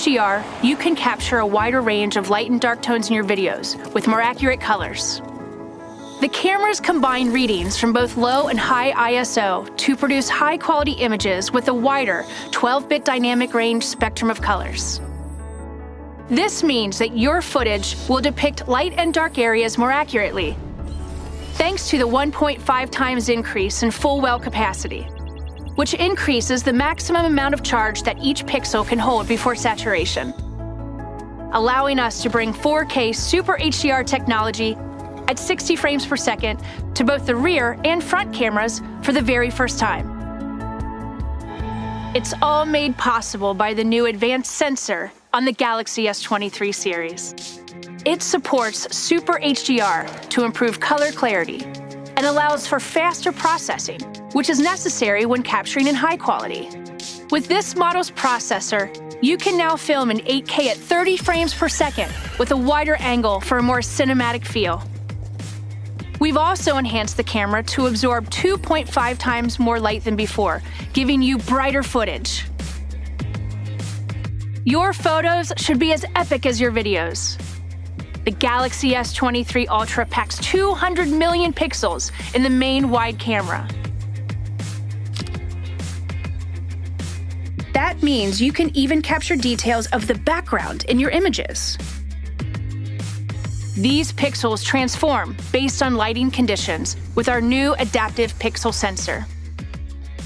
HDR, you can capture a wider range of light and dark tones in your videos with more accurate colors. The cameras combine readings from both low and high ISO to produce high-quality images with a wider 12-bit dynamic range spectrum of colors. This means that your footage will depict light and dark areas more accurately, thanks to the 1.5 times increase in full well capacity, which increases the maximum amount of charge that each pixel can hold before saturation, allowing us to bring 4K Super HDR technology at 60 frames per second to both the rear and front cameras for the very first time. It's all made possible by the new advanced sensor on the Galaxy S23 series. It supports Super HDR to improve color clarity and allows for faster processing, which is necessary when capturing in high quality. With this model's processor, you can now film in 8K at 30 frames per second with a wider angle for a more cinematic feel. We've also enhanced the camera to absorb 2.5 times more light than before, giving you brighter footage. Your photos should be as epic as your videos. The Galaxy S23 Ultra packs 200 million pixels in the main wide camera. That means you can even capture details of the background in your images. These pixels transform based on lighting conditions with our new adaptive pixel sensor.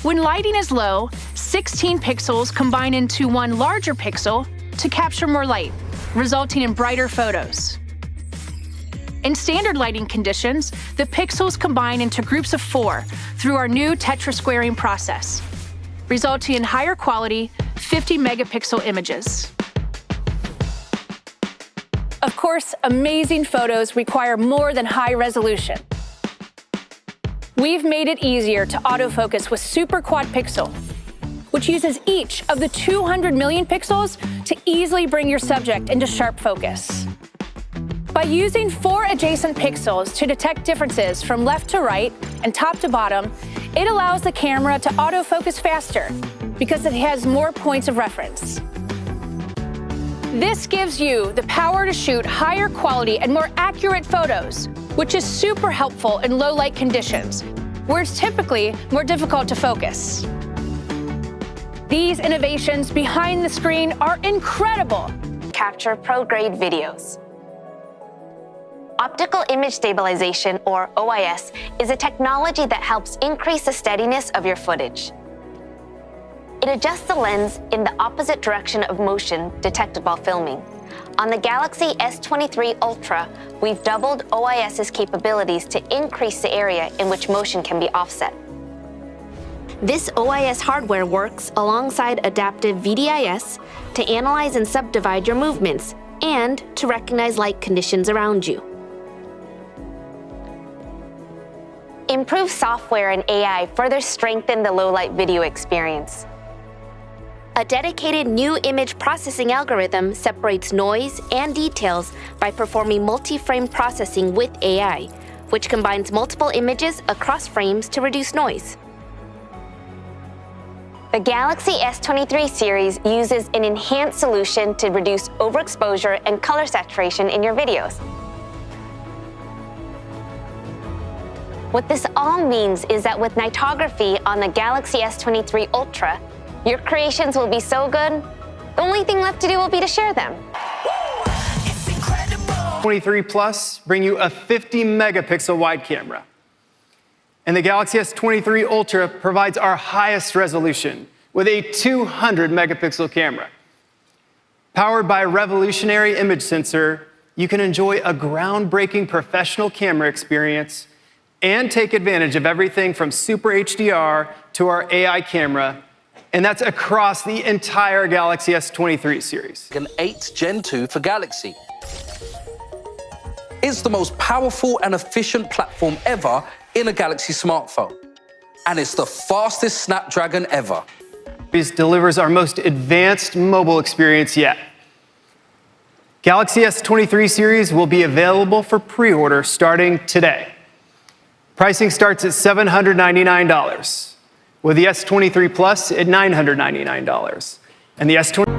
When lighting is low, 16 pixels combine into one larger pixel to capture more light, resulting in brighter photos. In standard lighting conditions, the pixels combine into groups of 4 through our new tetrasquaring process, resulting in higher quality 50 megapixel images. Of course, amazing photos require more than high resolution. We've made it easier to autofocus with Super Quad Pixel, which uses each of the 200 million pixels to easily bring your subject into sharp focus. By using 4 adjacent pixels to detect differences from left to right and top to bottom, it allows the camera to autofocus faster because it has more points of reference. This gives you the power to shoot higher quality and more accurate photos, which is super helpful in low light conditions, where it's typically more difficult to focus. These innovations behind the screen are incredible. Capture ProGrade videos. Optical image stabilization, or OIS, is a technology that helps increase the steadiness of your footage. It adjusts the lens in the opposite direction of motion detected while filming. On the Galaxy S23 Ultra, we've doubled OIS's capabilities to increase the area in which motion can be offset. This OIS hardware works alongside adaptive VDIS to analyze and subdivide your movements and to recognize light conditions around you. Improved software and AI further strengthen the low-light video experience. A dedicated new image processing algorithm separates noise and details by performing multi-frame processing with AI, which combines multiple images across frames to reduce noise. The Galaxy S23 series uses an enhanced solution to reduce overexposure and color saturation in your videos. What this all means is that with Nightography on the Galaxy S23 Ultra, your creations will be so good, the only thing left to do will be to share them. S23 Plus bring you a 50 megapixel wide camera. And the Galaxy S23 Ultra provides our highest resolution with a 200 megapixel camera. Powered by a revolutionary image sensor, you can enjoy a groundbreaking professional camera experience and take advantage of everything from Super HDR to our AI camera, and that's across the entire Galaxy S23 series. An 8 Gen 2 for Galaxy. It's the most powerful and efficient platform ever in a Galaxy smartphone. And it's the fastest Snapdragon ever. This delivers our most advanced mobile experience yet. Galaxy S23 series will be available for pre-order starting today. Pricing starts at $799, with the S23 Plus at $999, and the S23